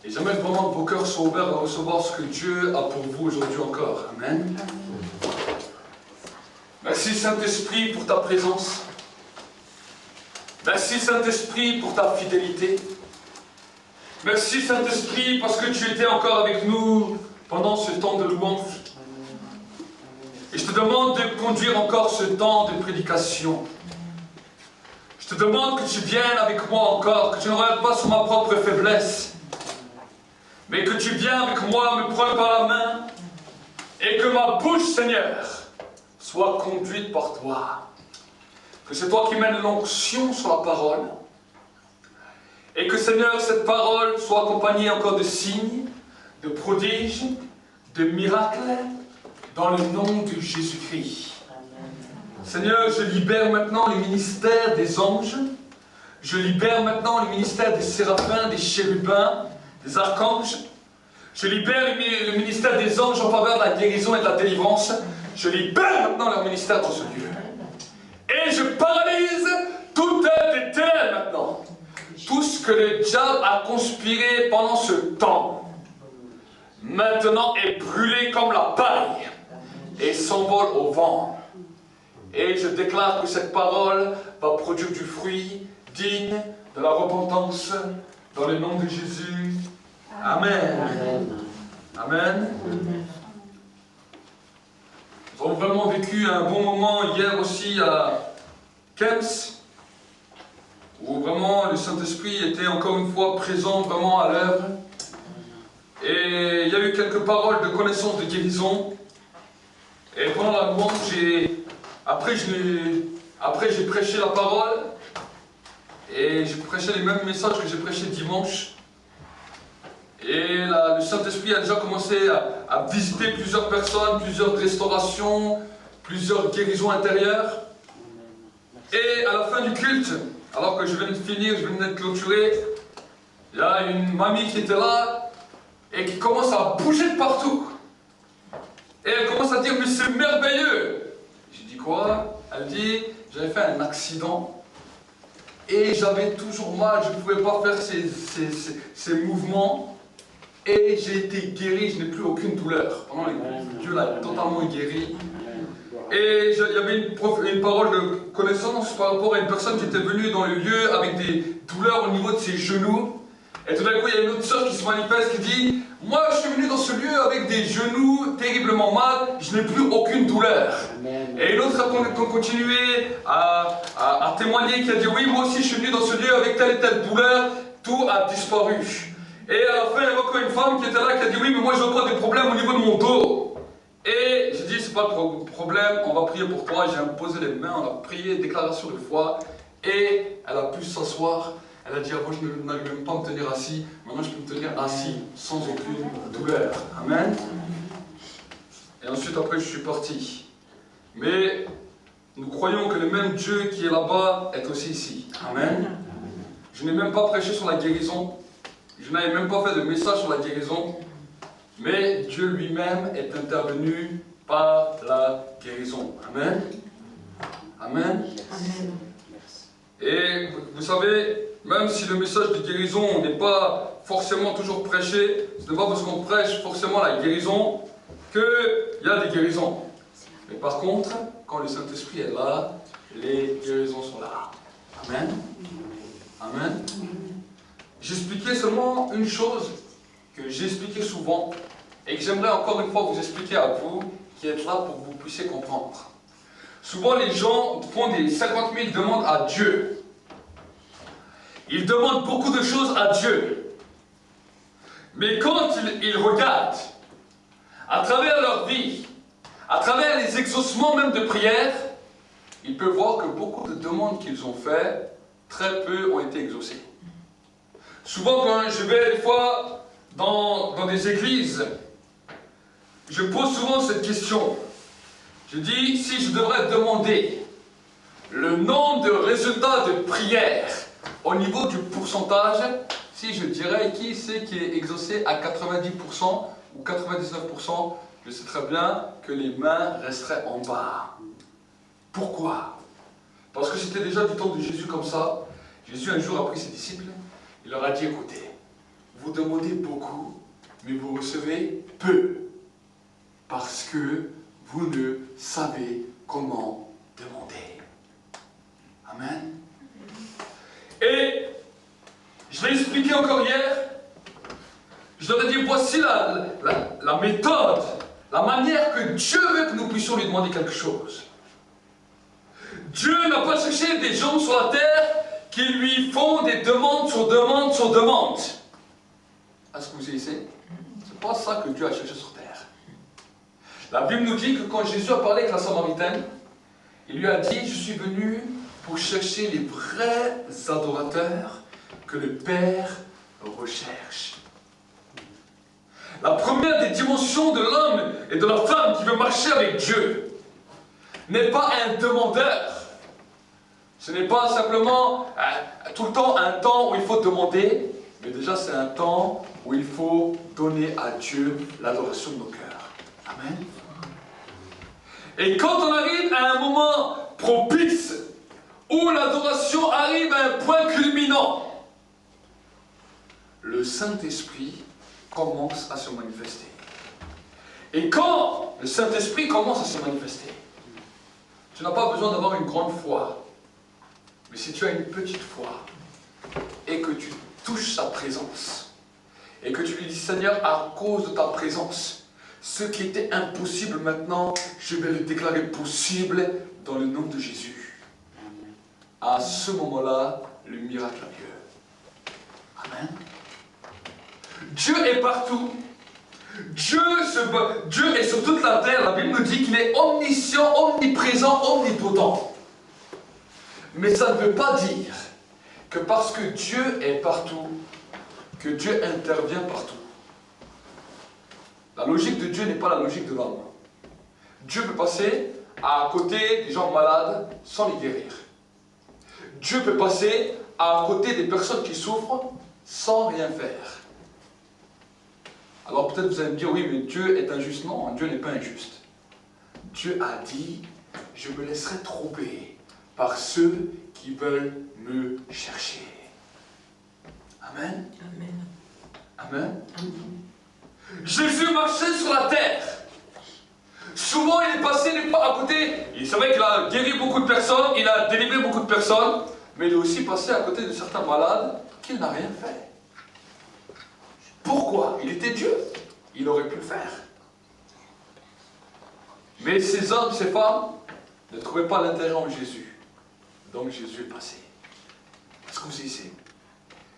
Et j'aimerais vraiment que vos cœurs soient ouverts à recevoir ce que Dieu a pour vous aujourd'hui encore. Amen. Merci Saint-Esprit pour ta présence. Merci Saint-Esprit pour ta fidélité. Merci Saint-Esprit parce que tu étais encore avec nous pendant ce temps de louange. Et je te demande de conduire encore ce temps de prédication. Je te demande que tu viennes avec moi encore, que tu ne regardes pas sur ma propre faiblesse, mais que tu viennes avec moi, me prendre par la main, et que ma bouche, Seigneur, soit conduite par toi. Que c'est toi qui mènes l'onction sur la parole, et que, Seigneur, cette parole soit accompagnée encore de signes, de prodiges, de miracles, dans le nom de Jésus-Christ. Seigneur, je libère maintenant le ministère des anges, je libère maintenant le ministère des séraphins, des chérubins, des archanges, je libère le ministère des anges en faveur de la guérison et de la délivrance, je libère maintenant leur ministère dans ce lieu. Et je paralyse toute œuvre des ténèbres maintenant. Tout ce que le diable a conspiré pendant ce temps, maintenant est brûlé comme la paille et s'envole au vent. Et je déclare que cette parole va produire du fruit digne de la repentance dans le nom de Jésus. Amen. Amen. Nous avons vraiment vécu un bon moment hier aussi à Kems, où vraiment le Saint-Esprit était encore une fois présent vraiment à l'œuvre. Et il y a eu quelques paroles de connaissance de guérison. Et pendant la louange, après j'ai prêché la parole. Et j'ai prêché les mêmes messages que j'ai prêché dimanche. Et le Saint-Esprit a déjà commencé à visiter plusieurs personnes, plusieurs restaurations, plusieurs guérisons intérieures. Et à la fin du culte, alors que je viens de finir, je viens de clôturer, il y a une mamie qui était là et qui commence à bouger de partout. Et elle commence à dire, mais c'est merveilleux. J'ai dit quoi? Elle dit, j'avais fait un accident et j'avais toujours mal, je ne pouvais pas faire ces mouvements. Et j'ai été guéri, je n'ai plus aucune douleur. Dieu l'a totalement guéri. Et il y avait une parole de connaissance par rapport à une personne qui était venue dans le lieu avec des douleurs au niveau de ses genoux. Et tout d'un coup, il y a une autre sœur qui se manifeste qui dit, moi je suis venu dans ce lieu avec des genoux terriblement mal, je n'ai plus aucune douleur. Et une autre a continué à témoigner qui a dit, oui, moi aussi je suis venu dans ce lieu avec telle et telle douleur, tout a disparu. Et à la fin, il y avait encore une femme qui était là qui a dit, oui, mais moi j'ai encore des problèmes au niveau de mon dos. Et j'ai dit, c'est pas de problème, on va prier pour toi. J'ai imposé les mains, on a prié, déclaration de foi. Et elle a pu s'asseoir. Elle a dit, avant je n'arrivais même pas à me tenir assis. Maintenant je peux me tenir assis sans aucune douleur. Amen. Et ensuite, après, je suis parti. Mais nous croyons que le même Dieu qui est là-bas est aussi ici. Amen. Je n'ai même pas prêché sur la guérison. Je n'avais même pas fait de message sur la guérison. Mais Dieu lui-même est intervenu par la guérison. Amen. Amen. Amen. Et vous savez, même si le message de guérison n'est pas forcément toujours prêché, ce n'est pas parce qu'on prêche forcément la guérison qu'il y a des guérisons. Mais par contre, quand le Saint-Esprit est là, les guérisons sont là. Amen. Amen. J'expliquais seulement une chose que j'ai expliqué souvent et que j'aimerais encore une fois vous expliquer à vous qui êtes là pour que vous puissiez comprendre. Souvent les gens font des 50 000 demandes à Dieu. Ils demandent beaucoup de choses à Dieu. Mais quand ils regardent à travers leur vie, à travers les exaucements même de prière, ils peuvent voir que beaucoup de demandes qu'ils ont faites, très peu ont été exaucées. Souvent quand je vais des fois dans des églises, je pose souvent cette question. Je dis, si je devrais demander le nombre de résultats de prière au niveau du pourcentage, si je dirais qui c'est qui est exaucé à 90% ou 99%, je sais très bien que les mains resteraient en bas. Pourquoi? Parce que c'était déjà du temps de Jésus comme ça. Jésus un jour a pris ses disciples, il leur a dit, écoutez, vous demandez beaucoup, mais vous recevez peu. Parce que vous ne savez comment demander. Amen. Et je l'ai expliqué encore hier. Je leur ai dit, voici la méthode, la manière que Dieu veut que nous puissions lui demander quelque chose. Dieu n'a pas cherché des gens sur la terre qui lui font des demandes sur demandes sur demandes. Est-ce que vous savez? C'est pas ça que Dieu a cherché sur terre. La Bible nous dit que quand Jésus a parlé avec la Samaritaine, il lui a dit, je suis venu pour chercher les vrais adorateurs que le Père recherche. La première des dimensions de l'homme et de la femme qui veut marcher avec Dieu n'est pas un demandeur. Ce n'est pas simplement tout le temps un temps où il faut demander, mais déjà c'est un temps où il faut donner à Dieu l'adoration de nos cœurs. Amen. Et quand on arrive à un moment propice, où l'adoration arrive à un point culminant, le Saint-Esprit commence à se manifester. Et quand le Saint-Esprit commence à se manifester, tu n'as pas besoin d'avoir une grande foi. Mais si tu as une petite foi, et que tu touches sa présence, et que tu lui dis, Seigneur, à cause de ta présence, ce qui était impossible maintenant, je vais le déclarer possible dans le nom de Jésus. À ce moment-là, le miracle a lieu. Amen. Dieu est partout. Dieu est sur toute la terre. La Bible nous dit qu'il est omniscient, omniprésent, omnipotent. Mais ça ne veut pas dire que parce que Dieu est partout, que Dieu intervient partout. La logique de Dieu n'est pas la logique de l'homme. Dieu peut passer à côté des gens malades sans les guérir. Dieu peut passer à côté des personnes qui souffrent sans rien faire. Alors peut-être vous allez me dire, oui, mais Dieu est injuste. Non, Dieu n'est pas injuste. Dieu a dit, je me laisserai tromper par ceux qui veulent me chercher. Amen. Amen. Amen. Amen. Jésus marchait sur la terre. Souvent, il est passé des fois à côté. C'est vrai qu'il a guéri beaucoup de personnes, il a délivré beaucoup de personnes, mais il est aussi passé à côté de certains malades qu'il n'a rien fait. Pourquoi? Il était Dieu. Il aurait pu le faire. Mais ces hommes, ces femmes, ne trouvaient pas l'intérêt en Jésus. Donc Jésus est passé. Est-ce que vous savez?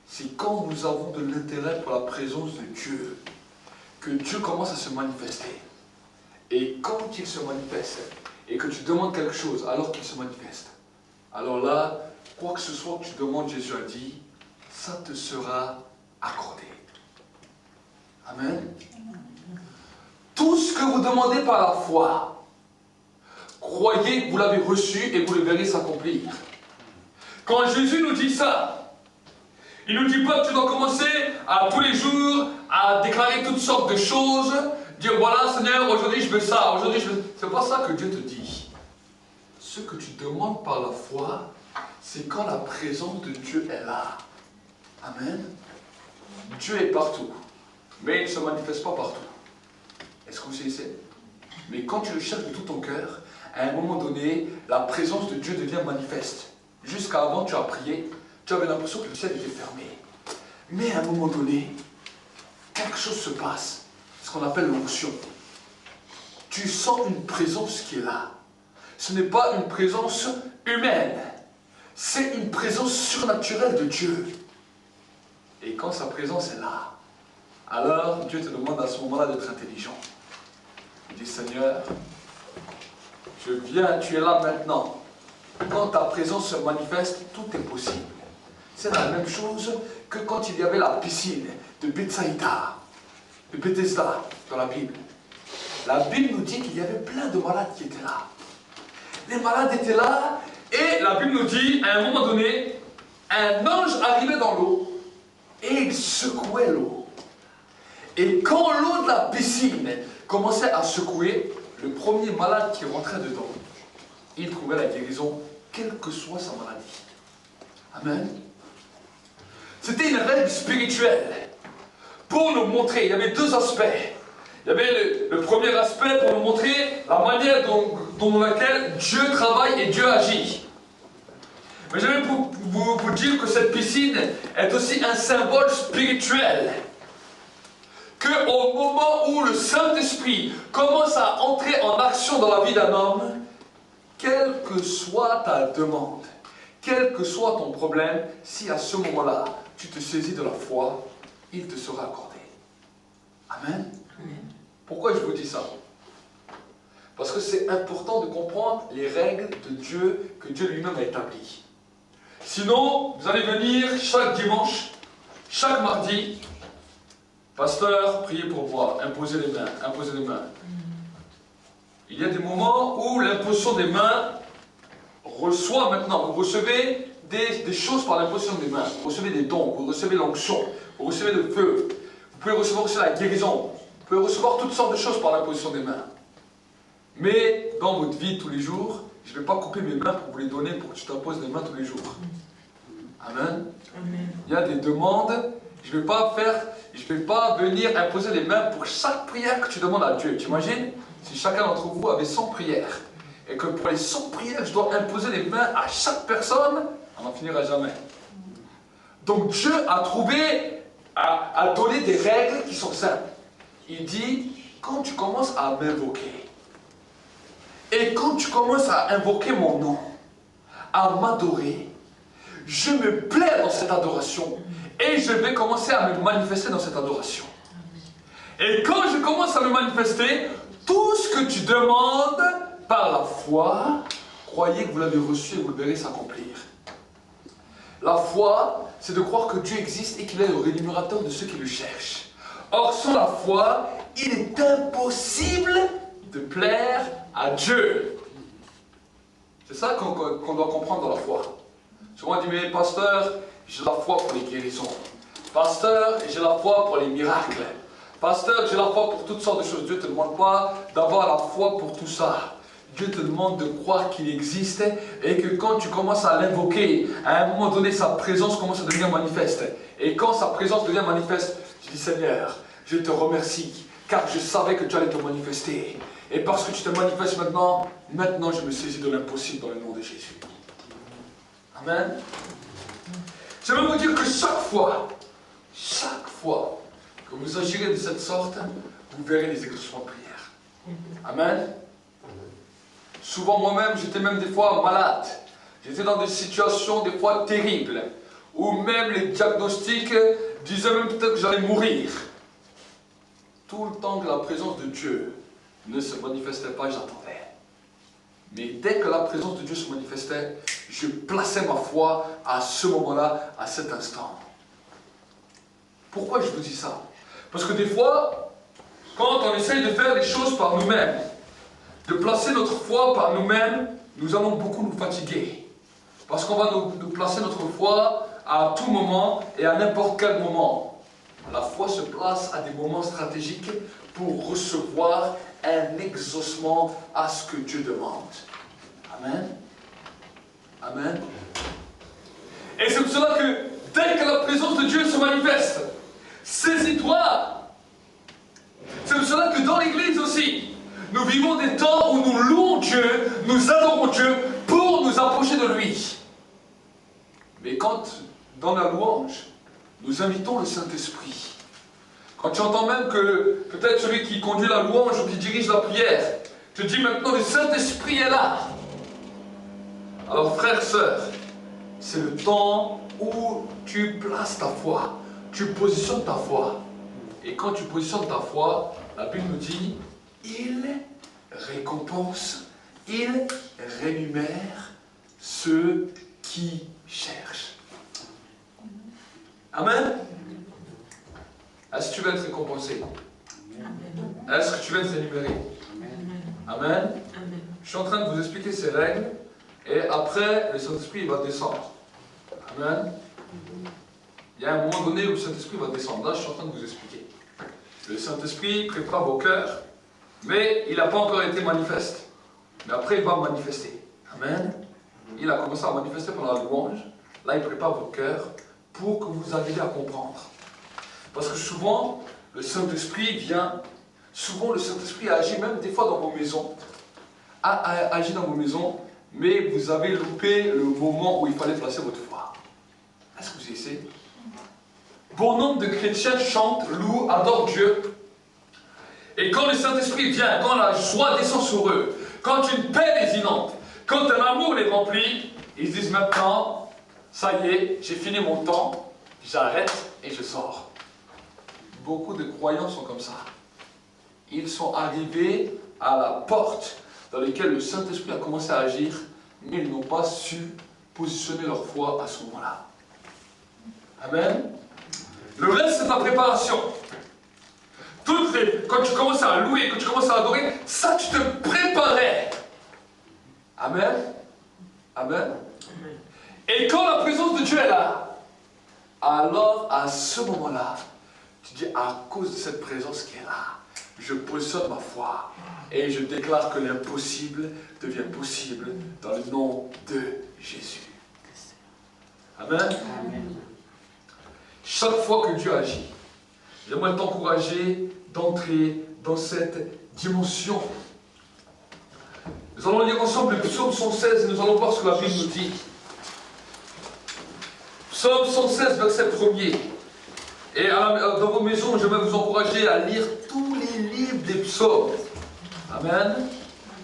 C'est quand nous avons de l'intérêt pour la présence de Dieu que Dieu commence à se manifester. Et quand il se manifeste, et que tu demandes quelque chose alors qu'il se manifeste, alors là, quoi que ce soit que tu demandes, Jésus a dit, ça te sera accordé. Amen. Tout ce que vous demandez par la foi, croyez que vous l'avez reçu et vous le verrez s'accomplir. Quand Jésus nous dit ça, il ne nous dit pas que tu dois commencer à tous les jours à déclarer toutes sortes de choses, dire voilà Seigneur, aujourd'hui je veux ça, aujourd'hui je veux... C'est pas ça que Dieu te dit. Ce que tu demandes par la foi, c'est quand la présence de Dieu est là. Amen. Dieu est partout, mais il ne se manifeste pas partout. Est-ce que vous savez? Mais quand tu le cherches de tout ton cœur, à un moment donné, la présence de Dieu devient manifeste. Jusqu'à avant, tu as prié, tu avais l'impression que le ciel était fermé. Mais à un moment donné, quelque chose se passe, ce qu'on appelle l'onction. Tu sens une présence qui est là. Ce n'est pas une présence humaine, c'est une présence surnaturelle de Dieu. Et quand sa présence est là, alors Dieu te demande à ce moment-là d'être intelligent. Il dit, Seigneur, je viens, tu es là maintenant. Quand ta présence se manifeste, tout est possible. C'est la même chose que quand il y avait la piscine de Bethsaïda, de Bethesda dans la Bible. La Bible nous dit qu'il y avait plein de malades qui étaient là. Les malades étaient là et la Bible nous dit, à un moment donné, un ange arrivait dans l'eau et il secouait l'eau. Et quand l'eau de la piscine commençait à secouer, le premier malade qui rentrait dedans, il trouvait la guérison, quelle que soit sa maladie. Amen. C'était une règle spirituelle. pour nous montrer. Il y avait deux aspects. Il y avait le premier aspect pour nous montrer la manière dont laquelle Dieu travaille et Dieu agit. Mais je vais vous dire que cette piscine est aussi un symbole spirituel. Qu'au moment où le Saint-Esprit commence à entrer en action dans la vie d'un homme, quelle que soit ta demande, quel que soit ton problème, si à ce moment-là, tu te saisis de la foi, il te sera accordé. Amen. Pourquoi je vous dis ça? Parce que c'est important de comprendre les règles de Dieu que Dieu lui-même a établies. Sinon, vous allez venir chaque dimanche, chaque mardi, pasteur, priez pour moi, imposez les mains, imposez les mains. Il y a des moments où l'imposition des mains reçoit maintenant, vous recevez des choses par l'imposition des mains, vous recevez des dons, vous recevez l'onction, vous recevez le feu, vous pouvez recevoir aussi la guérison, vous pouvez recevoir toutes sortes de choses par l'imposition des mains. Mais dans votre vie tous les jours, je ne vais pas couper mes mains pour vous les donner pour que tu t'imposes les mains tous les jours. Amen. Amen. Il y a des demandes, je ne vais pas venir imposer les mains pour chaque prière que tu demandes à Dieu. Tu imagines si chacun d'entre vous avait 100 prières et que pour les 100 prières, je dois imposer les mains à chaque personne, on n'en finira jamais. Donc Dieu a donné des règles qui sont simples. Il dit, quand tu commences à m'invoquer, et quand tu commences à invoquer mon nom, à m'adorer, je me plais dans cette adoration et je vais commencer à me manifester dans cette adoration. Et quand je commence à me manifester, tout ce que tu demandes par la foi, croyez que vous l'avez reçu et vous le verrez s'accomplir. La foi, c'est de croire que Dieu existe et qu'il est le rémunérateur de ceux qui le cherchent. Or, sans la foi, il est impossible de plaire à Dieu. C'est ça qu'on doit comprendre dans la foi. Souvent on dit, mais pasteur, j'ai la foi pour les guérisons. Pasteur, j'ai la foi pour les miracles. Pasteur, j'ai la foi pour toutes sortes de choses. Dieu ne te demande pas d'avoir la foi pour tout ça. Dieu te demande de croire qu'il existe et que quand tu commences à l'invoquer, à un moment donné, sa présence commence à devenir manifeste. Et quand sa présence devient manifeste, tu dis, Seigneur, je te remercie, car je savais que tu allais te manifester. Et parce que tu te manifestes maintenant, je me saisis de l'impossible dans le nom de Jésus. Amen. Je veux vous dire que chaque fois que vous agirez de cette sorte, vous verrez les exaucements de prière. Amen. Souvent moi-même, j'étais même des fois malade. J'étais dans des situations des fois terribles, où même les diagnostics disaient même peut-être que j'allais mourir. Tout le temps que la présence de Dieu ne se manifestait pas, j'attendais. Mais dès que la présence de Dieu se manifestait, je plaçais ma foi à ce moment-là, à cet instant. Pourquoi je vous dis ça? Parce que des fois, quand on essaye de faire les choses par nous-mêmes, de placer notre foi par nous-mêmes, nous allons beaucoup nous fatiguer. Parce qu'on va nous placer notre foi à tout moment et à n'importe quel moment. La foi se place à des moments stratégiques pour recevoir un exaucement à ce que Dieu demande. Amen. Amen. Et c'est pour cela que dès que la présence de Dieu se manifeste, saisis-toi. C'est pour cela que dans l'église aussi, nous vivons des temps où nous louons Dieu, nous adorons Dieu pour nous approcher de lui. Mais quand, dans la louange, nous invitons le Saint-Esprit, quand tu entends même que peut-être celui qui conduit la louange ou qui dirige la prière te dit maintenant le Saint-Esprit est là. Alors frères, sœurs, c'est le temps où tu places ta foi, tu positionnes ta foi. Et quand tu positionnes ta foi, la Bible nous dit, il récompense, il rémunère ceux qui cherchent. Amen. Est-ce que tu veux être récompensé? Est-ce que tu veux être rémunéré? Amen. Je suis en train de vous expliquer ces règles et après le Saint-Esprit va descendre. Amen. Il y a un moment donné où le Saint-Esprit va descendre. Là, je suis en train de vous expliquer. Le Saint-Esprit prépare vos cœurs, mais il n'a pas encore été manifeste. Mais après, il va manifester. Amen. Il a commencé à manifester pendant la louange. Là, il prépare vos cœurs pour que vous arriviez à comprendre. Parce que souvent, le Saint-Esprit vient, souvent le Saint-Esprit agit même des fois dans vos maisons, agit dans vos maisons, mais vous avez loupé le moment où il fallait placer votre foi. Est-ce que vous essayez? Bon nombre de chrétiens chantent, louent, adorent Dieu. Et quand le Saint-Esprit vient, quand la joie descend sur eux, quand une paix les inonde, quand un amour les remplit, ils se disent maintenant, ça y est, j'ai fini mon temps, j'arrête et je sors. Beaucoup de croyants sont comme ça. Ils sont arrivés à la porte dans laquelle le Saint-Esprit a commencé à agir, mais ils n'ont pas su positionner leur foi à ce moment-là. Amen. Le reste, c'est la préparation. Quand tu commences à louer, quand tu commences à adorer, ça, tu te préparais. Amen. Amen. Et quand la présence de Dieu est là, alors à ce moment-là, tu dis, à cause de cette présence qui est là, je positionne ma foi et je déclare que l'impossible devient possible dans le nom de Jésus. Amen. Amen. Chaque fois que Dieu agit, j'aimerais t'encourager d'entrer dans cette dimension. Nous allons lire ensemble le psaume 116 et nous allons voir ce que la Bible nous dit. Psaume 116, verset 1er. Et dans vos maisons, je vais vous encourager à lire tous les livres des psaumes. Amen.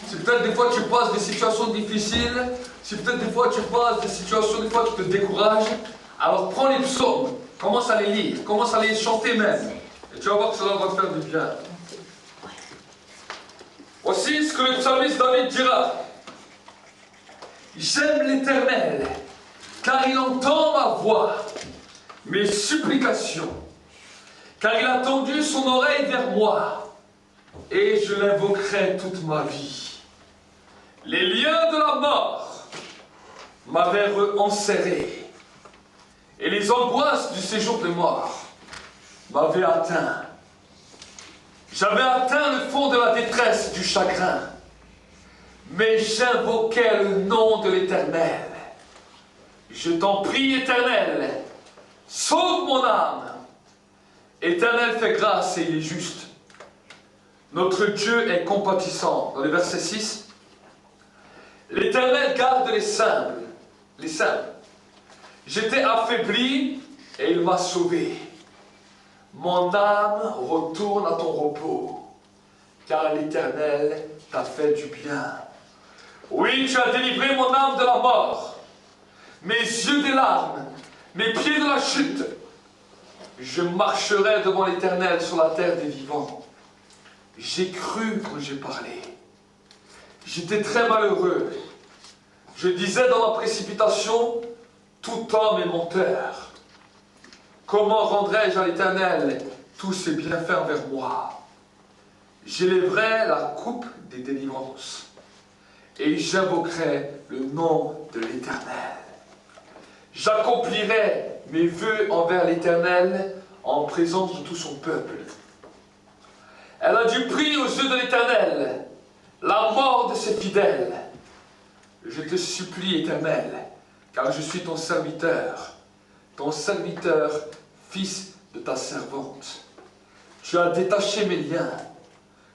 Si peut-être des fois tu passes des situations difficiles, si peut-être des fois tu passes des situations, des fois tu te décourages, alors prends les psaumes, commence à les lire, commence à les chanter même. Et tu vas voir que cela va te faire du bien. Voici ce que le psalmiste David dira. J'aime l'Éternel, car il entend ma voix, mes supplications, car il a tendu son oreille vers moi, et je l'invoquerai toute ma vie. Les liens de la mort m'avaient enserré, et les angoisses du séjour de mort m'avaient atteint. J'avais atteint le fond de la détresse, du chagrin, mais j'invoquais le nom de l'Éternel. Je t'en prie, Éternel, sauve mon âme. Éternel, fais grâce et il est juste. Notre Dieu est compatissant. Dans le verset 6, l'Éternel garde les simples. Les simples. J'étais affaibli et il m'a sauvé. Mon âme retourne à ton repos, car l'Éternel t'a fait du bien. Oui, tu as délivré mon âme de la mort, mes yeux des larmes, mes pieds de la chute. Je marcherai devant l'Éternel sur la terre des vivants. J'ai cru quand j'ai parlé. J'étais très malheureux. Je disais dans ma précipitation, tout homme est menteur. Comment rendrai-je à l'Éternel tous ses bienfaits envers moi? J'élèverai la coupe des délivrances et j'invoquerai le nom de l'Éternel. J'accomplirai mes vœux envers l'Éternel en présence de tout son peuple. Elle a du prix aux yeux de l'Éternel, la mort de ses fidèles. Je te supplie, Éternel, car je suis ton serviteur, fils de ta servante. Tu as détaché mes liens.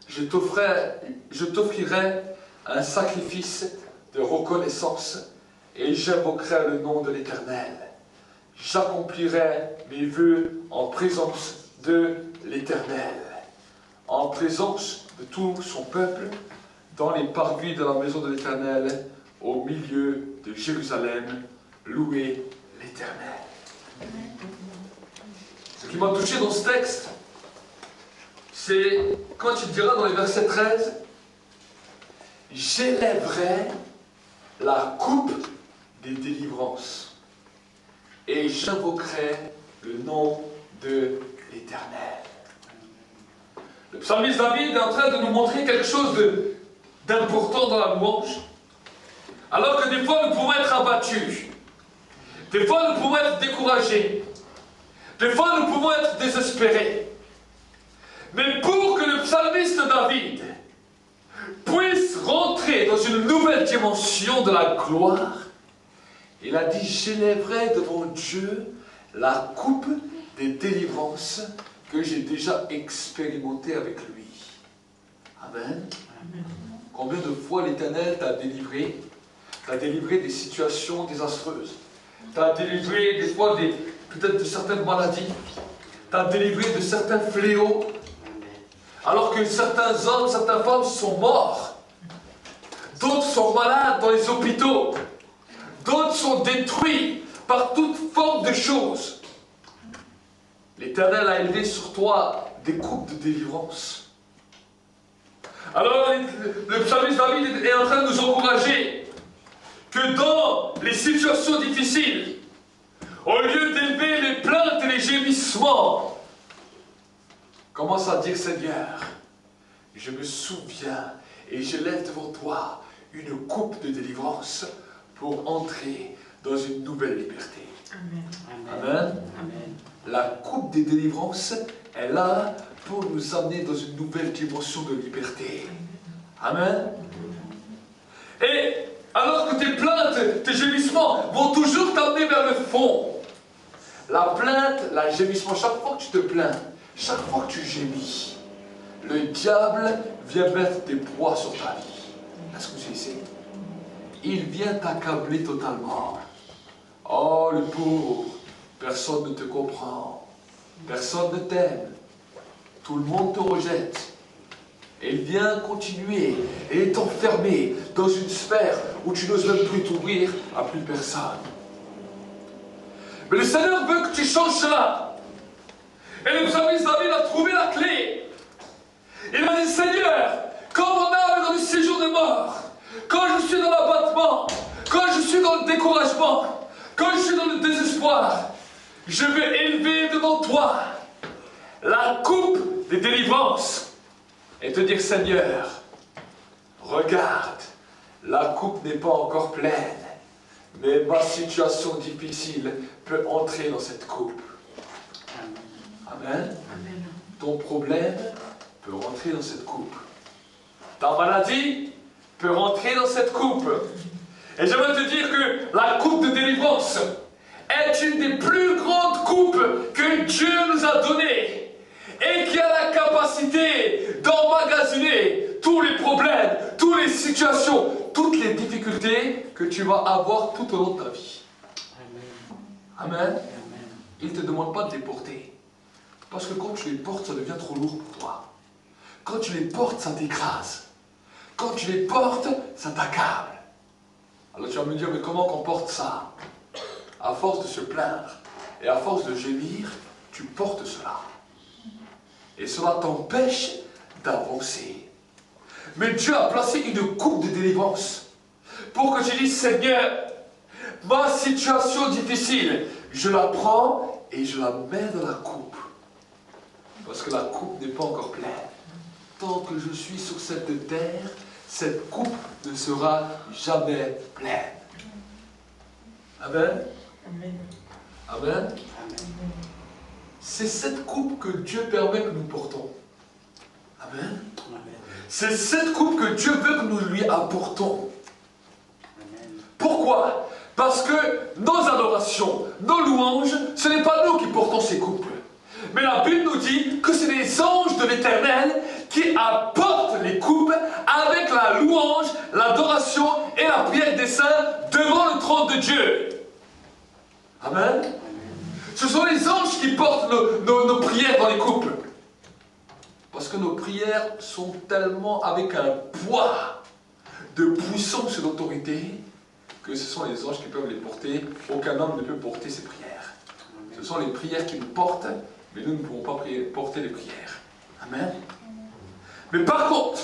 Je t'offrirai un sacrifice de reconnaissance et j'invoquerai le nom de l'Éternel. J'accomplirai mes vœux en présence de l'Éternel, en présence de tout son peuple, dans les parvis de la maison de l'Éternel, au milieu de Jérusalem. Louez l'Éternel. Ce qui m'a touché dans ce texte, c'est quand il dira dans les versets 13, « J'élèverai la coupe des délivrances et j'invoquerai le nom de l'Éternel. » Le psalmiste David est en train de nous montrer quelque chose d'important dans la louange. Alors que des fois nous pouvons être abattus, des fois nous pouvons être découragés, des fois nous pouvons être désespérés. Mais pour que le psalmiste David puisse rentrer dans une nouvelle dimension de la gloire, il a dit « J'élèverai devant Dieu la coupe des délivrances que j'ai déjà expérimentées avec lui. Amen. Amen. Combien de fois l'Éternel t'a délivré? T'a délivré des situations désastreuses. T'a délivré des fois peut-être de certaines maladies. T'a délivré de certains fléaux. Alors que certains hommes, certaines femmes sont morts. D'autres sont malades dans les hôpitaux. D'autres sont détruits par toute forme de choses. L'Éternel a élevé sur toi des coupes de délivrance. Alors le psalmiste David est en train de nous encourager que dans les situations difficiles, au lieu d'élever les plaintes et les gémissements, commence à dire: Seigneur, je me souviens et je lève devant toi une coupe de délivrance pour entrer dans une nouvelle liberté. Amen. Amen. Amen. La coupe des délivrances est là pour nous amener dans une nouvelle dimension de liberté. Amen. Et alors que tes plaintes, tes gémissements vont toujours t'amener vers le fond. La plainte, le gémissement, chaque fois que tu te plains, chaque fois que tu gémis, le diable vient mettre des poids sur ta vie. Est-ce que vous essayez? Il vient t'accabler totalement. Oh, le pauvre, personne ne te comprend. Personne ne t'aime. Tout le monde te rejette. Et il vient continuer et t'enfermer dans une sphère où tu n'oses même plus t'ouvrir à plus personne. Mais le Seigneur veut que tu changes cela. Et le psalmiste David a trouvé la clé. Il a dit: Seigneur, quand mon âme est dans le séjour de mort, quand je suis dans l'abattement, quand je suis dans le découragement, quand je suis dans le désespoir, je vais élever devant toi la coupe des délivrances et te dire: Seigneur, regarde, la coupe n'est pas encore pleine, mais ma situation difficile peut entrer dans cette coupe. Amen. Amen. Ton problème peut rentrer dans cette coupe. Ta maladie peut rentrer dans cette coupe. Et j'aimerais te dire que la coupe de délivrance est une des plus grandes coupes que Dieu nous a données et qui a la capacité d'emmagasiner tous les problèmes, toutes les situations, toutes les difficultés que tu vas avoir tout au long de ta vie. Amen. Amen. Il ne te demande pas de les porter. Parce que quand tu les portes, ça devient trop lourd pour toi. Quand tu les portes, ça t'écrase. Quand tu les portes, ça t'accable. Alors tu vas me dire: mais comment qu'on porte ça? À force de se plaindre et à force de gémir, tu portes cela. Et cela t'empêche d'avancer. Mais Dieu a placé une coupe de délivrance pour que tu dises: Seigneur, ma situation difficile, je la prends et je la mets dans la coupe. Parce que la coupe n'est pas encore pleine. Tant que je suis sur cette terre, cette coupe ne sera jamais pleine. Amen. Amen. Amen. C'est cette coupe que Dieu permet que nous portons. Amen. C'est cette coupe que Dieu veut que nous lui apportons. Pourquoi? Parce que nos adorations, nos louanges, ce n'est pas nous qui portons ces coupes. Mais la Bible nous dit que c'est les anges de l'Éternel qui apportent les coupes avec la louange, l'adoration et la prière des saints devant le trône de Dieu. Amen. Ce sont les anges qui portent nos prières dans les coupes. Parce que nos prières sont tellement avec un poids de puissance et d'autorité que ce sont les anges qui peuvent les porter. Aucun homme ne peut porter ces prières. Ce sont les prières qui nous portent, mais nous ne pouvons pas porter les prières. Amen. Mais par contre,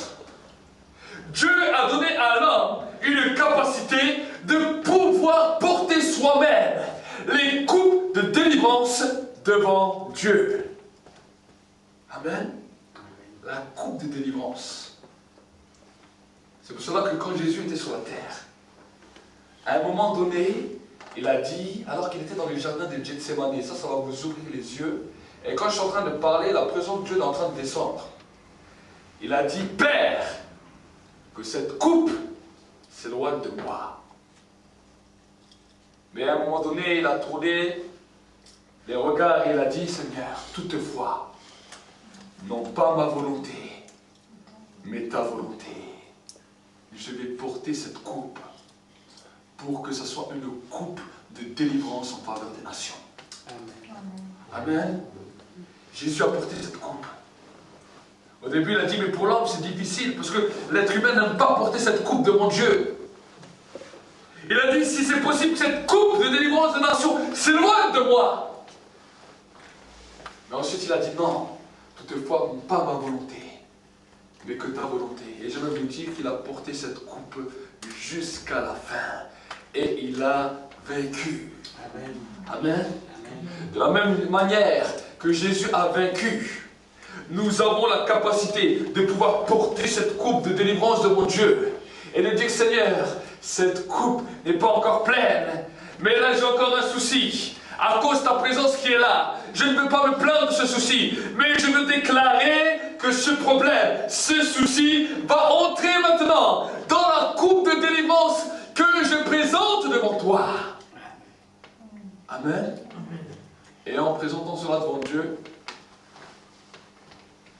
Dieu a donné à l'homme une capacité de pouvoir porter soi-même les coupes de délivrance devant Dieu. Amen. La coupe de délivrance. C'est pour cela que quand Jésus était sur la terre, à un moment donné, il a dit, alors qu'il était dans le jardin de Gethsémani, ça va vous ouvrir les yeux, et quand je suis en train de parler, la présence de Dieu est en train de descendre. Il a dit: Père, que cette coupe s'éloigne de moi. Mais à un moment donné, il a tourné les regards et il a dit, Seigneur, toutefois, non pas ma volonté, mais ta volonté. Je vais porter cette coupe pour que ce soit une coupe de délivrance en faveur des nations. Amen. Amen. Jésus a porté cette coupe. Au début, il a dit, mais pour l'homme, c'est difficile, parce que l'être humain n'aime pas porter cette coupe devant Dieu. Il a dit, si c'est possible que cette coupe de délivrance des nations s'éloigne de moi. Mais ensuite, il a dit, non, toutefois, pas ma volonté, mais que ta volonté. Et je vais vous dire qu'il a porté cette coupe jusqu'à la fin. Et il a vaincu. Amen. Amen. De la même manière que Jésus a vaincu, nous avons la capacité de pouvoir porter cette coupe de délivrance devant Dieu. Et de dire, Seigneur, cette coupe n'est pas encore pleine, mais là j'ai encore un souci. À cause de ta présence qui est là, je ne veux pas me plaindre de ce souci, mais je veux déclarer que ce problème, ce souci, va entrer maintenant dans la coupe de délivrance que je présente devant toi. Amen. Et en présentant cela devant Dieu,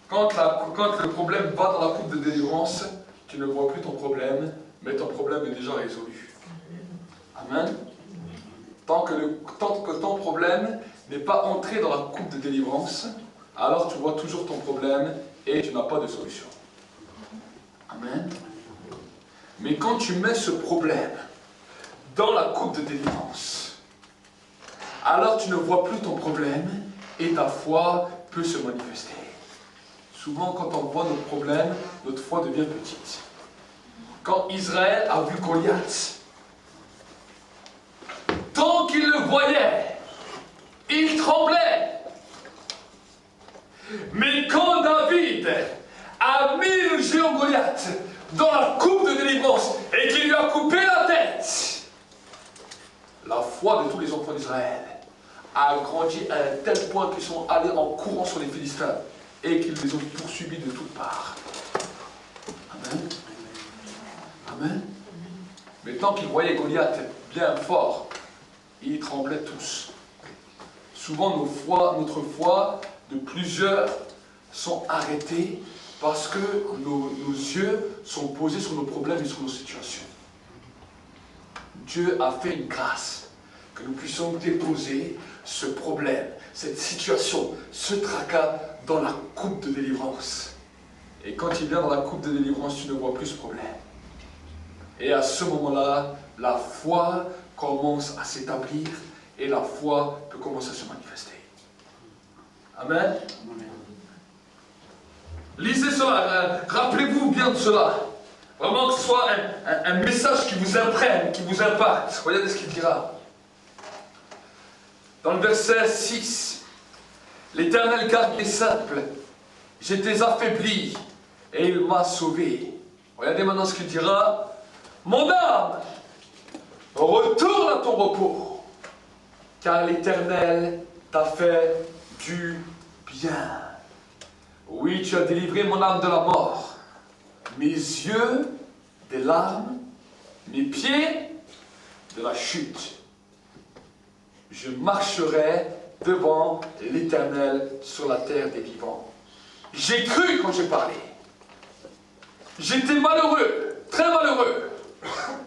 quand le problème va dans la coupe de délivrance, tu ne vois plus ton problème, mais ton problème est déjà résolu. Amen. Tant que ton problème n'est pas entré dans la coupe de délivrance, alors tu vois toujours ton problème et tu n'as pas de solution. Amen. Mais quand tu mets ce problème dans la coupe de délivrance, alors tu ne vois plus ton problème et ta foi peut se manifester. Souvent, quand on voit nos problèmes, notre foi devient petite. Quand Israël a vu Goliath, tant qu'il le voyait, il tremblait. Mais quand David a mis le géant Goliath dans la coupe de délivrance et qu'il lui a coupé la tête, la foi de tous les enfants d'Israël a grandi à un tel point qu'ils sont allés en courant sur les Philistins et qu'ils les ont poursuivis de toutes parts. Amen. Amen. Mais tant qu'ils voyaient Goliath bien fort, ils tremblaient tous. Souvent, notre foi de plusieurs sont arrêtées parce que nos yeux sont posés sur nos problèmes et sur nos situations. Dieu a fait une grâce que nous puissions déposer ce problème, cette situation, ce tracas dans la coupe de délivrance. Et quand il vient dans la coupe de délivrance, tu ne vois plus ce problème. Et à ce moment-là, la foi commence à s'établir et la foi peut commencer à se manifester. Amen. Lisez cela, rappelez-vous bien de cela. Vraiment que ce soit un message qui vous imprègne, qui vous impacte. Regardez ce qu'il dira. Dans le verset 6, l'Éternel garde les simples. J'étais affaibli et il m'a sauvé. Regardez maintenant ce qu'il dira. Mon âme, retourne à ton repos, car l'Éternel t'a fait du bien. Oui, tu as délivré mon âme de la mort, mes yeux des larmes, mes pieds de la chute. Je marcherai devant l'Éternel sur la terre des vivants. J'ai cru quand j'ai parlé. J'étais malheureux, très malheureux.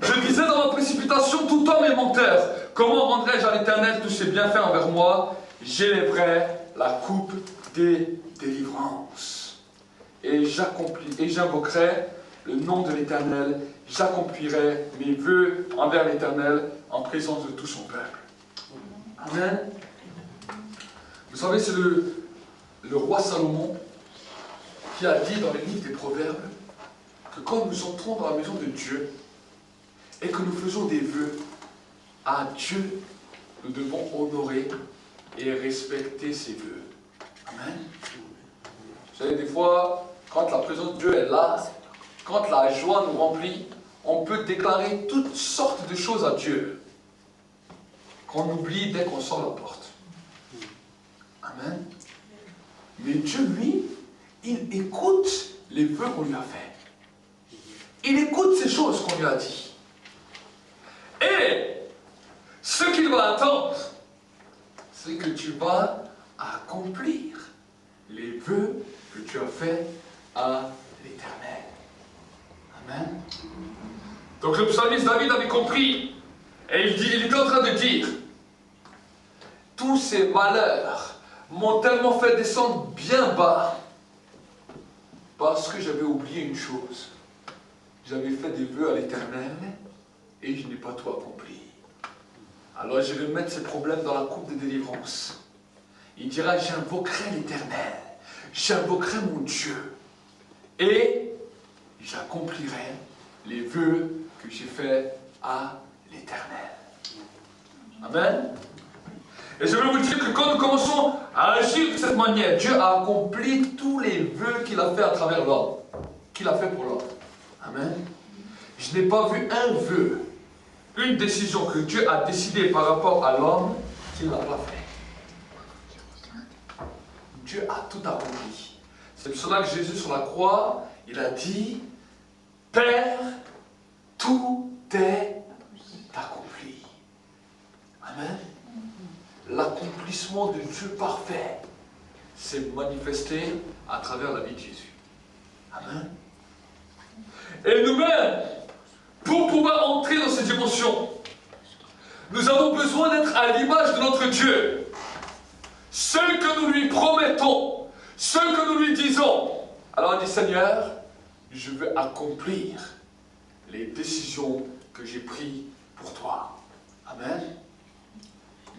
Je disais dans ma précipitation, tout homme est menteur. Comment rendrai-je à l'Éternel tous ses bienfaits envers moi? J'élèverai la coupe des délivrances. Et j'invoquerai le nom de l'Éternel. J'accomplirai mes vœux envers l'Éternel en présence de tout son peuple. Amen. Vous savez, c'est le roi Salomon qui a dit dans les livres des Proverbes que quand nous entrons dans la maison de Dieu et que nous faisons des vœux à Dieu, nous devons honorer et respecter ses vœux. Amen. Vous savez, des fois, quand la présence de Dieu est là, quand la joie nous remplit, on peut déclarer toutes sortes de choses à Dieu qu'on oublie dès qu'on sort la porte. Amen. Mais Dieu, lui, il écoute les vœux qu'on lui a faits. Il écoute ces choses qu'on lui a dit. Et ce qu'il va attendre, c'est que tu vas accomplir les vœux que tu as faits à l'Éternel. Amen. Donc le psalmiste David avait compris, et il était en train de dire, tous ces malheurs m'ont tellement fait descendre bien bas, parce que j'avais oublié une chose. J'avais fait des vœux à l'Éternel, et je n'ai pas tout accompli. Alors je vais mettre ces problèmes dans la coupe de délivrance. Il dira, j'invoquerai l'Éternel, j'invoquerai mon Dieu, et j'accomplirai les vœux que j'ai faits à l'Éternel. Amen. Et je veux vous dire que quand nous commençons à agir de cette manière, Dieu a accompli tous les vœux qu'il a fait à travers l'homme, qu'il a fait pour l'homme. Amen. Je n'ai pas vu un vœu, une décision que Dieu a décidée par rapport à l'homme qu'il n'a pas fait. Dieu a tout accompli. C'est pour cela que Jésus sur la croix, il a dit, Père, tout est accompli. Amen. L'accomplissement de Dieu parfait s'est manifesté à travers la vie de Jésus. Amen. Et nous-mêmes, pour pouvoir entrer dans cette dimension, nous avons besoin d'être à l'image de notre Dieu. Ce que nous lui promettons, ce que nous lui disons. Alors on dit, Seigneur, je veux accomplir les décisions que j'ai prises pour toi. Amen.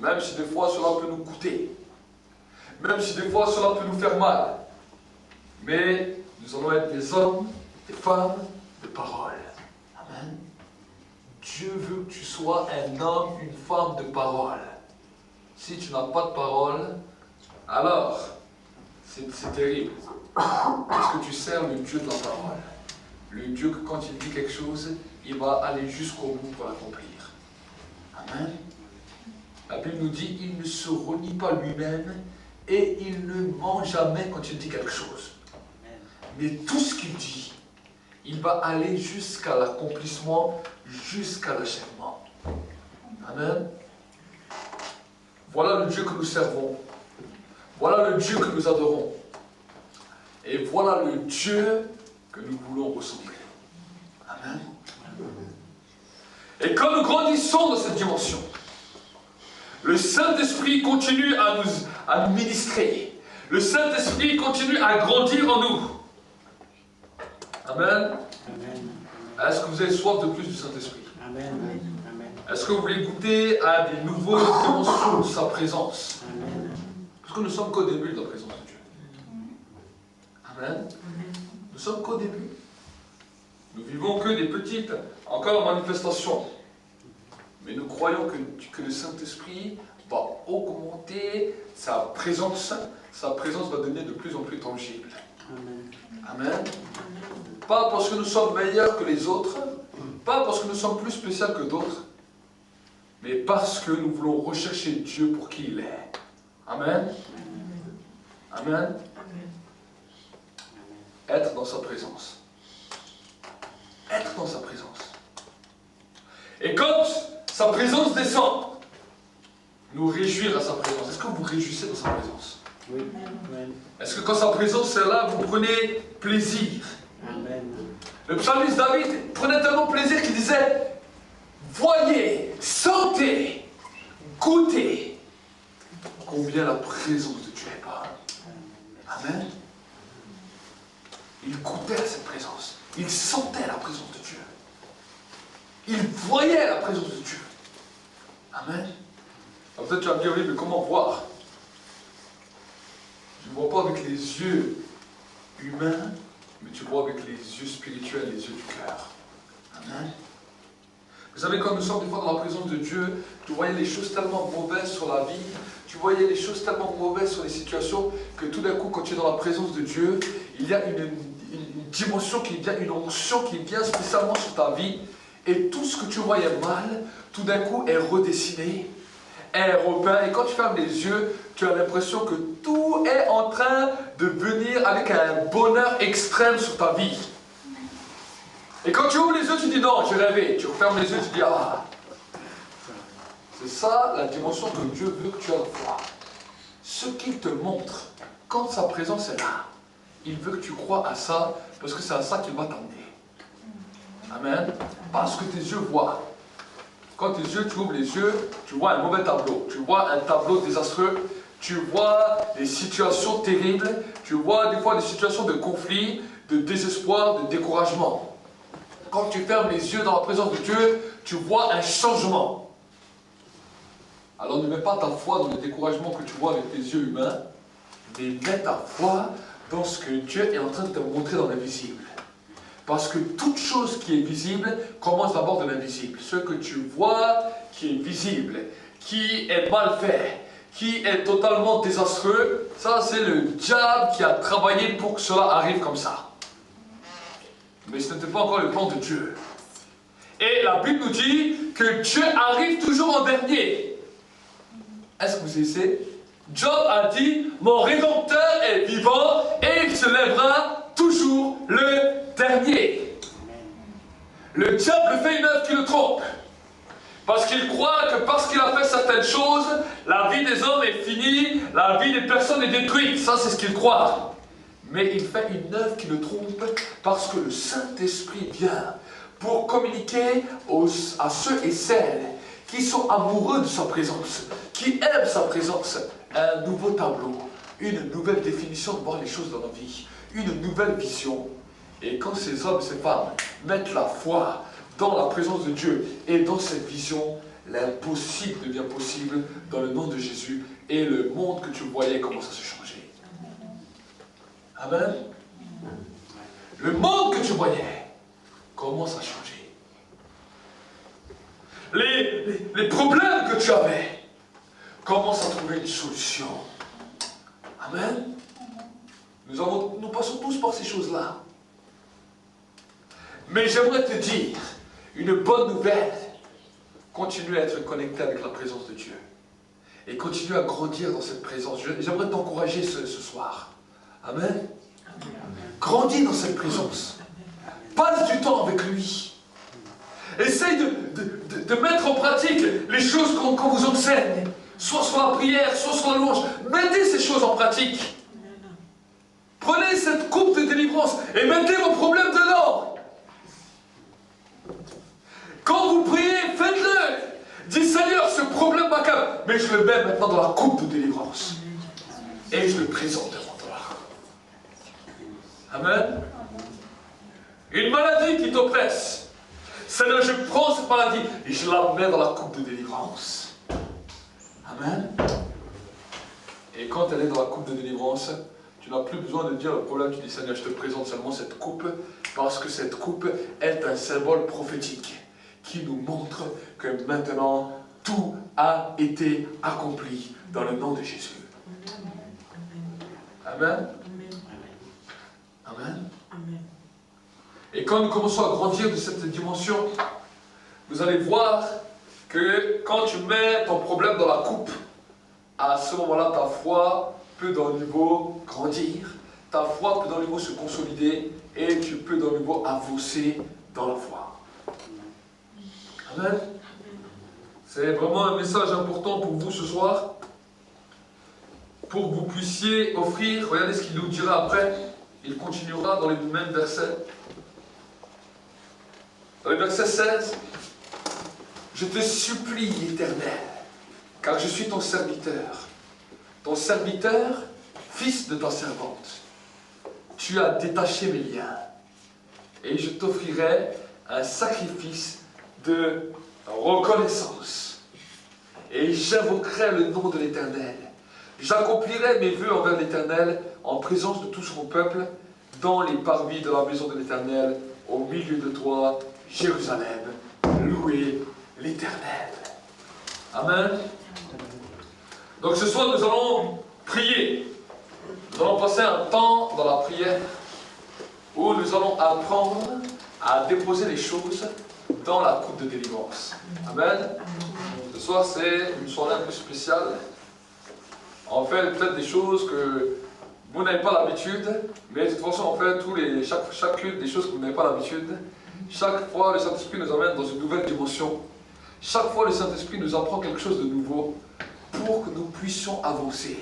Même si des fois cela peut nous coûter. Même si des fois cela peut nous faire mal. Mais nous allons être des hommes, des femmes de parole. Amen. Dieu veut que tu sois un homme, une femme de parole. Si tu n'as pas de parole, alors c'est terrible. Parce que tu sers le Dieu de la parole. Le Dieu que quand il dit quelque chose, il va aller jusqu'au bout pour l'accomplir. Amen. La Bible nous dit, il ne se renie pas lui-même et il ne ment jamais quand il dit quelque chose. Mais tout ce qu'il dit, il va aller jusqu'à l'accomplissement, jusqu'à l'achèvement. Amen. Voilà le Dieu que nous servons. Voilà le Dieu que nous adorons. Et voilà le Dieu que nous voulons ressembler. Amen. Et quand nous grandissons dans cette dimension, le Saint-Esprit continue à nous ministrer. Le Saint-Esprit continue à grandir en nous. Amen. Est-ce que vous avez soif de plus du Saint-Esprit? Amen. Est-ce que vous voulez goûter à des nouvelles dimensions de sa présence? Parce que nous sommes qu'au début de la présence de Dieu. Amen. Nous sommes qu'au début. Nous vivons que des petites, encore manifestations. Mais nous croyons que le Saint-Esprit va augmenter sa présence. Sa présence va devenir de plus en plus tangible. Amen. Pas parce que nous sommes meilleurs que les autres, pas parce que nous sommes plus spéciaux que d'autres, mais parce que nous voulons rechercher Dieu pour qui il est. Amen. Amen. Être dans sa présence. Être dans sa présence. Et quand sa présence descend, nous réjouir à sa présence. Est-ce que vous vous réjouissez dans sa présence? Oui. Est-ce que quand sa présence est là, vous prenez plaisir? Amen. Le psalmiste David prenait tellement plaisir qu'il disait, voyez, sentez, goûtez combien la présence de Dieu est bonne. Amen. Il goûtait à cette présence. Il sentait la présence de Dieu. Il voyait la présence de Dieu. Amen. Peut-être tu vas me dire, oui, mais comment voir? Je ne vois pas avec les yeux humains, mais tu vois avec les yeux spirituels, les yeux du cœur. Amen. Vous savez, quand nous sommes des fois dans la présence de Dieu, tu voyais les choses tellement mauvaises sur la vie, tu voyais les choses tellement mauvaises sur les situations, que tout d'un coup, quand tu es dans la présence de Dieu, il y a une dimension qui vient, une onction qui vient spécialement sur ta vie, et tout ce que tu voyais mal, tout d'un coup est redessiné, est repeint, et quand tu fermes les yeux, tu as l'impression que tout est en train de venir avec un bonheur extrême sur ta vie. Et quand tu ouvres les yeux, tu dis non, j'ai rêvé. Tu refermes les yeux, tu dis ah. C'est ça la dimension que Dieu veut que tu aies la foi. ce qu'il te montre, quand sa présence est là, il veut que tu crois à ça, parce que c'est à ça qu'il va t'emmener. Amen. Parce que tes yeux voient. Quand tes yeux, tu ouvres les yeux, tu vois un mauvais tableau. Tu vois un tableau désastreux. Tu vois des situations terribles. Tu vois des fois des situations de conflit, de désespoir, de découragement. Quand tu fermes les yeux dans la présence de Dieu, tu vois un changement. Alors ne mets pas ta foi dans le découragement que tu vois avec tes yeux humains, mais mets ta foi dans ce que Dieu est en train de te montrer dans l'invisible. Parce que toute chose qui est visible commence d'abord de l'invisible. Ce que tu vois qui est visible, qui est mal fait, qui est totalement désastreux, ça c'est le diable qui a travaillé pour que cela arrive comme ça. Mais ce n'était pas encore le plan de Dieu. Et la Bible nous dit que Dieu arrive toujours en dernier. Est-ce que vous savez? Job a dit, mon Rédempteur est vivant et il se lèvera toujours le dernier. Le diable fait une œuvre qui le trompe. Parce qu'il croit que parce qu'il a fait certaines choses, la vie des hommes est finie, la vie des personnes est détruite. Ça, c'est ce qu'il croit. Mais il fait une œuvre qui le trompe parce que le Saint-Esprit vient pour communiquer à ceux et celles qui sont amoureux de sa présence, qui aiment sa présence, un nouveau tableau, une nouvelle définition de voir les choses dans la vie, une nouvelle vision. Et quand ces hommes et ces femmes mettent la foi dans la présence de Dieu et dans cette vision, l'impossible devient possible dans le nom de Jésus et le monde que tu voyais commence à se changer. Amen. Le monde que tu voyais commence à changer. Les problèmes que tu avais commencent à trouver une solution. Amen. Nous passons tous par ces choses-là. Mais j'aimerais te dire une bonne nouvelle. Continue à être connecté avec la présence de Dieu. Et continue à grandir dans cette présence. J'aimerais t'encourager ce soir. Amen. Grandis dans cette présence. Passe du temps avec lui. Essaye de mettre en pratique les choses qu'on vous enseigne. Soit sur la prière, soit sur la louange. Mettez ces choses en pratique. Prenez cette coupe de délivrance et mettez vos problèmes dedans. Quand vous priez, faites-le. Dis Seigneur, ce problème m'accable, mais je le mets maintenant dans la coupe de délivrance. Et je le présente devant toi. Amen. Une maladie qui t'oppresse. Seigneur, je prends cette maladie et je la mets dans la coupe de délivrance. Amen. Et quand elle est dans la coupe de délivrance, tu n'as plus besoin de dire le problème. Tu dis Seigneur, je te présente seulement cette coupe parce que cette coupe est un symbole prophétique qui nous montre que maintenant tout a été accompli dans le nom de Jésus. Amen. Amen. Amen. Et quand nous commençons à grandir de cette dimension, vous allez voir que quand tu mets ton problème dans la coupe, à ce moment-là, ta foi peut d'un niveau grandir, ta foi peut d'un niveau se consolider et tu peux d'un niveau avancer dans la foi. Amen. C'est vraiment un message important pour vous ce soir, pour que vous puissiez offrir, regardez ce qu'il nous dira après, il continuera dans les mêmes versets. Dans le verset 16, « Je te supplie, l'Éternel, car je suis ton serviteur, fils de ta servante. Tu as détaché mes liens, et je t'offrirai un sacrifice de reconnaissance. Et j'invoquerai le nom de l'Éternel. J'accomplirai mes vœux envers l'Éternel en présence de tout son peuple, dans les parvis de la maison de l'Éternel, au milieu de toi, Jérusalem, louez l'Éternel. » Amen. Donc ce soir, nous allons prier. Nous allons passer un temps dans la prière où nous allons apprendre à déposer les choses dans la coupe de délivrance. Amen. Ce soir, c'est une soirée un peu spéciale. On fait peut-être des choses que vous n'avez pas l'habitude, mais de toute façon, on fait chaque culte des choses que vous n'avez pas l'habitude. Chaque fois, le Saint-Esprit nous amène dans une nouvelle dimension. Chaque fois, le Saint-Esprit nous apprend quelque chose de nouveau pour que nous puissions avancer.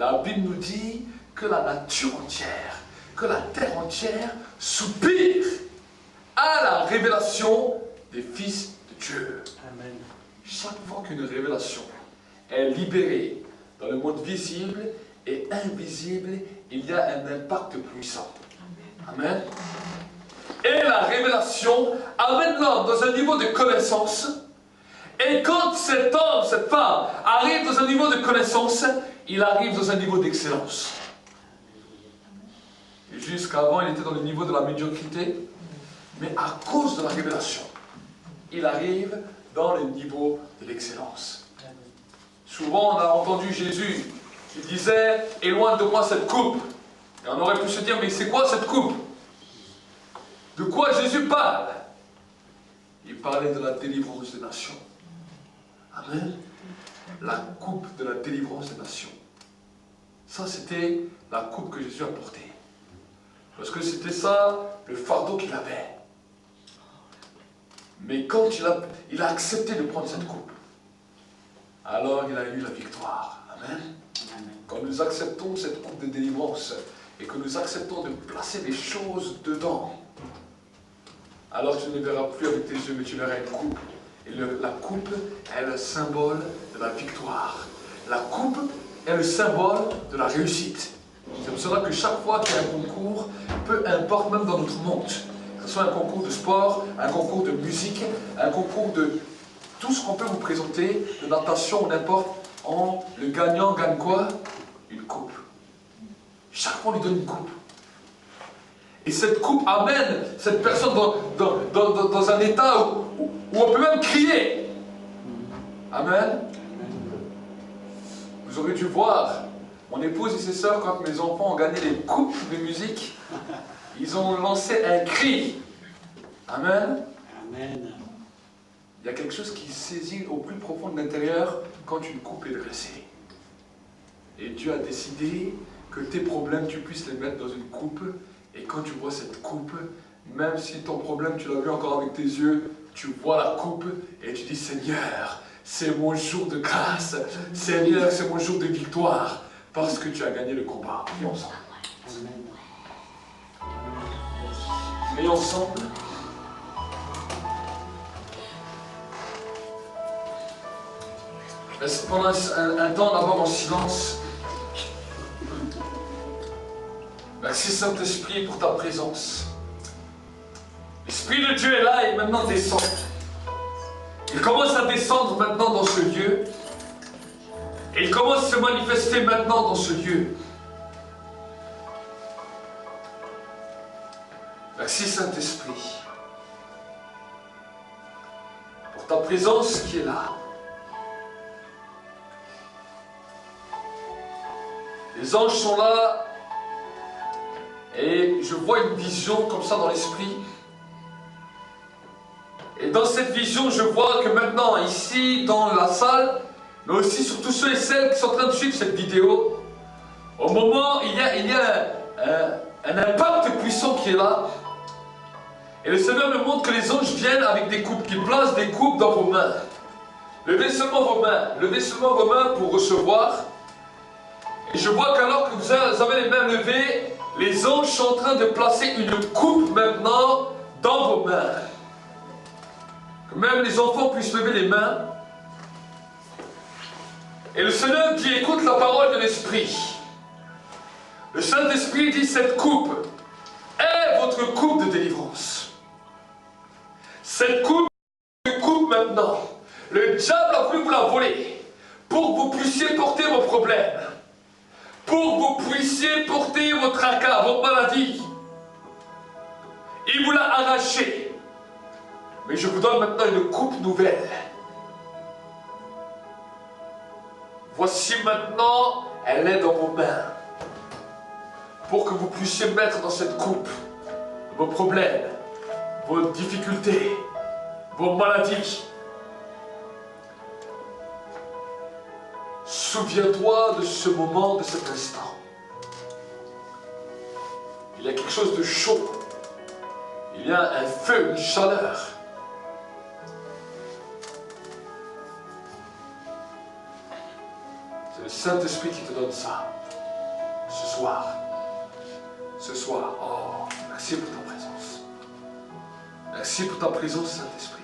La Bible nous dit que la nature entière, que la terre entière soupire à la révélation des fils de Dieu. Amen. Chaque fois qu'une révélation est libérée dans le monde visible et invisible, il y a un impact puissant. Amen. Et la révélation amène l'homme dans un niveau de connaissance. Et quand cet homme, cette femme, arrive dans un niveau de connaissance, il arrive dans un niveau d'excellence. Jusqu'avant, il était dans le niveau de la médiocrité, mais à cause de la révélation, il arrive dans le niveau de l'excellence. Souvent, on a entendu Jésus qui disait « Éloigne de moi cette coupe ». Et on aurait pu se dire « Mais c'est quoi cette coupe ?» De quoi Jésus parle? Il parlait de la délivrance des nations. Amen. La coupe de la délivrance des nations. Ça, c'était la coupe que Jésus a portée. Parce que c'était ça, le fardeau qu'il avait. Mais quand il a accepté de prendre cette coupe, alors il a eu la victoire. Amen. Quand nous acceptons cette coupe de délivrance et que nous acceptons de placer des choses dedans, alors tu ne verras plus avec tes yeux, mais tu verras une coupe. Et la coupe est le symbole de la victoire. La coupe est le symbole de la réussite. C'est pour cela que chaque fois qu'il y a un concours, peu importe même dans notre monde, que ce soit un concours de sport, un concours de musique, un concours de tout ce qu'on peut vous présenter, de natation ou n'importe, le gagnant gagne quoi? Une coupe. Chaque fois on lui donne une coupe. Et cette coupe amène cette personne dans un état où on peut même crier. Amen. Vous aurez dû voir, mon épouse et ses sœurs, quand mes enfants ont gagné les coupes de musique, ils ont lancé un cri. Amen. Amen. Il y a quelque chose qui saisit au plus profond de l'intérieur quand une coupe est dressée. Et Dieu a décidé que tes problèmes, tu puisses les mettre dans une coupe. Et quand tu vois cette coupe, même si ton problème, tu l'as vu encore avec tes yeux, tu vois la coupe et tu dis, Seigneur, c'est mon jour de grâce. Seigneur, c'est mon jour de victoire. Parce que tu as gagné le combat. Prions ensemble. Prions ensemble. Reste pendant un temps d'abord en silence. Merci Saint-Esprit pour ta présence. L'Esprit de Dieu est là et maintenant descend. Il commence à descendre maintenant dans ce lieu. Et il commence à se manifester maintenant dans ce lieu. Merci Saint-Esprit pour ta présence qui est là. Les anges sont là. Et je vois une vision comme ça dans l'esprit. Et dans cette vision, je vois que maintenant, ici, dans la salle, mais aussi sur tous ceux et celles qui sont en train de suivre cette vidéo, au moment, il y a un impact puissant qui est là. Et le Seigneur me montre que les anges viennent avec des coupes, qu'ils placent des coupes dans vos mains. Levez seulement vos mains pour recevoir. Et je vois qu'alors que vous avez les mains levées, les anges sont en train de placer une coupe maintenant dans vos mains. Que même les enfants puissent lever les mains. Et le Seigneur dit, écoute la parole de l'Esprit. Le Saint-Esprit dit, cette coupe est votre coupe de délivrance. Cette coupe maintenant. Le diable a voulu vous la voler pour que vous puissiez porter vos problèmes. Pour que vous puissiez porter vos tracas, vos maladies. Il vous l'a arraché. Mais je vous donne maintenant une coupe nouvelle. Voici maintenant, elle est dans vos mains. Pour que vous puissiez mettre dans cette coupe vos problèmes, vos difficultés, vos maladies. Souviens-toi de ce moment, de cet instant. Il y a quelque chose de chaud. Il y a un feu, une chaleur. C'est le Saint-Esprit qui te donne ça. soir. Ce soir. Oh, merci pour ta présence. Merci pour ta présence, Saint-Esprit.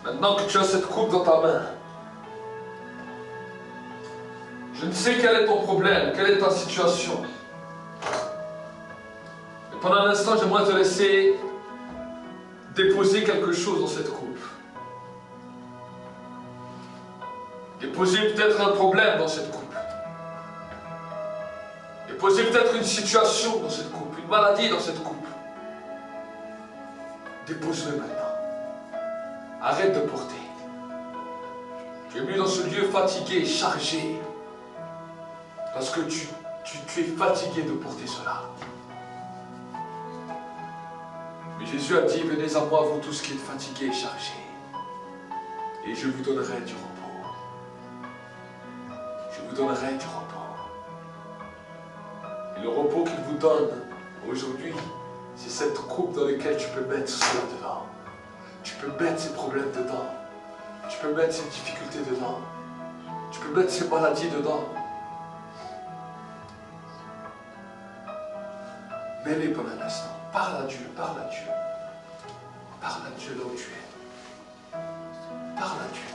Maintenant que tu as cette coupe dans ta main, je ne sais quel est ton problème, quelle est ta situation. Et pendant un instant, j'aimerais te laisser déposer quelque chose dans cette coupe. Déposer peut-être un problème dans cette coupe. Déposer peut-être une situation dans cette coupe, une maladie dans cette coupe. Dépose-le maintenant. Arrête de porter. Tu es venu dans ce lieu fatigué, chargé. Parce que tu es fatigué de porter cela. Mais Jésus a dit, venez à moi, vous tous qui êtes fatigués et chargés. Et je vous donnerai du repos. Je vous donnerai du repos. Et le repos qu'il vous donne aujourd'hui, c'est cette coupe dans laquelle tu peux mettre cela dedans. Tu peux mettre ces problèmes dedans. Tu peux mettre ces difficultés dedans. Tu peux mettre ces maladies dedans. Mets-les pendant un instant. Parle à Dieu, parle à Dieu. Parle à Dieu là où tu es. Parle à Dieu.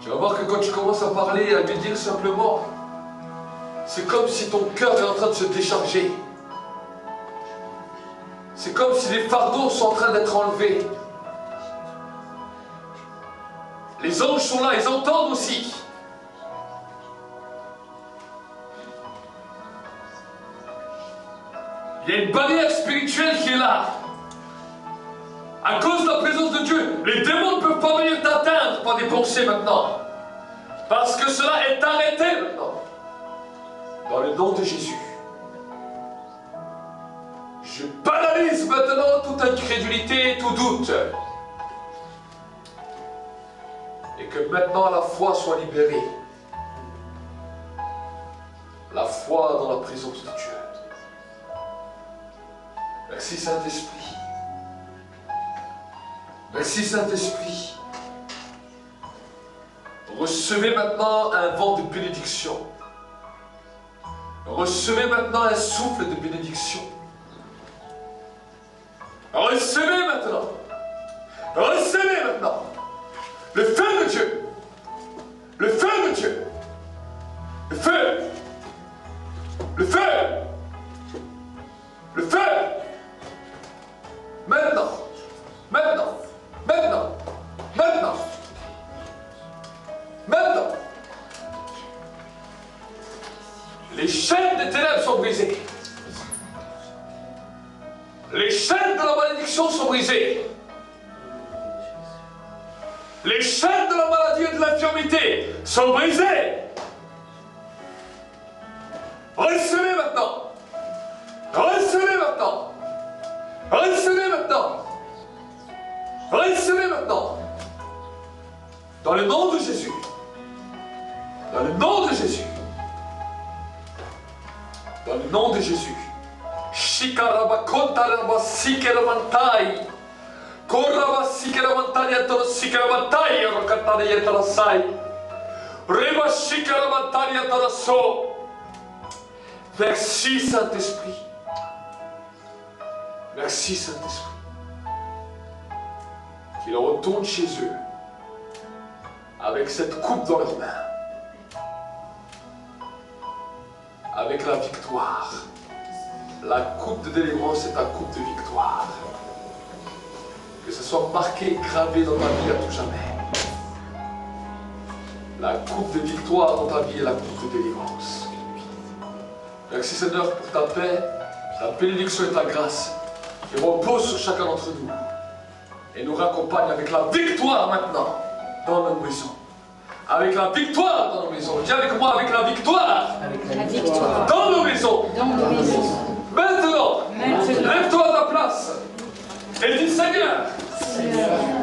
Tu vas voir que quand tu commences à parler et à lui dire simplement, c'est comme si ton cœur est en train de se décharger. C'est comme si les fardeaux sont en train d'être enlevés. Les anges sont là, ils entendent aussi. Il y a une barrière spirituelle qui est là. À cause de la présence de Dieu, les démons ne peuvent pas venir t'atteindre par des pensées maintenant. Parce que cela est arrêté maintenant. Dans le nom de Jésus. Je paralyse maintenant toute incrédulité, tout doute. Et que maintenant la foi soit libérée. La foi dans la présence de Dieu. Merci Saint-Esprit. Merci Saint-Esprit. Recevez maintenant un vent de bénédiction. Recevez maintenant un souffle de bénédiction. Recevez maintenant. Recevez maintenant. Le feu de Dieu. Le feu de Dieu. Le feu. Le feu. Le feu. Maintenant. Maintenant. Maintenant. Maintenant. Maintenant. Les chaînes des ténèbres sont brisées. Les chaînes de la malédiction sont brisées. Les chaînes de la maladie et de l'infirmité sont brisées. Recevez maintenant. Recevez maintenant. Recevez maintenant. Recevez maintenant. Dans le nom de Jésus. Dans le nom de Jésus. Dans le nom de Jésus. Shikarabakontaraba sikeramantai. Koraba sikeramantai atoro sikeramantai rokatari etarasai. Reba sikeramantai ataraso. Merci Saint-Esprit. Merci Saint-Esprit. Qu'ils retournent chez eux avec cette coupe dans leurs mains. Avec la victoire. La coupe de délivrance est ta coupe de victoire. Que ce soit marqué, gravé dans ta vie à tout jamais. La coupe de victoire dans ta vie est la coupe de délivrance. Merci Seigneur pour ta paix, ta bénédiction et ta grâce qui repose sur chacun d'entre nous et nous raccompagne avec la victoire maintenant dans nos maisons. Avec la victoire dans nos maisons. Dis avec moi, avec la victoire. Avec la victoire. Dans nos maisons. Dans nos maisons. Maintenant. Lève-toi à ta place. Et dis Seigneur.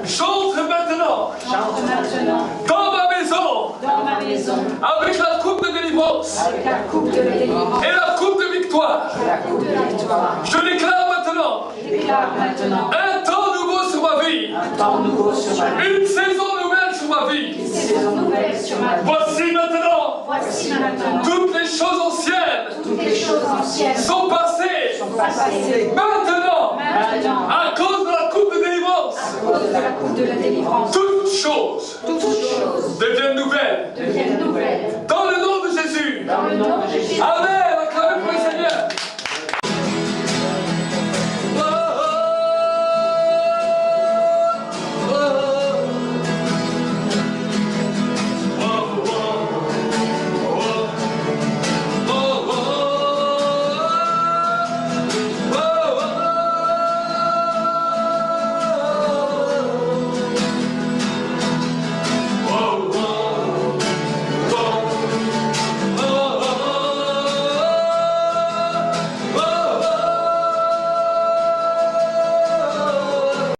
J'entre maintenant. J'entre maintenant. Dans ma maison. Dans ma maison. Avec la coupe de délivrance. Avec la coupe de délivrance. Et la coupe de victoire. Et la coupe de victoire. Je déclare maintenant. Je déclare maintenant. Un temps nouveau sur ma vie. Un temps nouveau sur ma vie. Une saison nouvelle sur ma vie. Une saison nouvelle sur ma vie. Voici maintenant, Voici maintenant. toutes les choses anciennes Toutes les choses anciennes sont passées. sont passées. Maintenant, Maintenant, à cause de la coupe de délivrance, à cause de la coupe de la délivrance, toutes choses toutes choses deviennent nouvelles. deviennent nouvelles. Dans le nom de Jésus. Dans le nom de Jésus. Amen.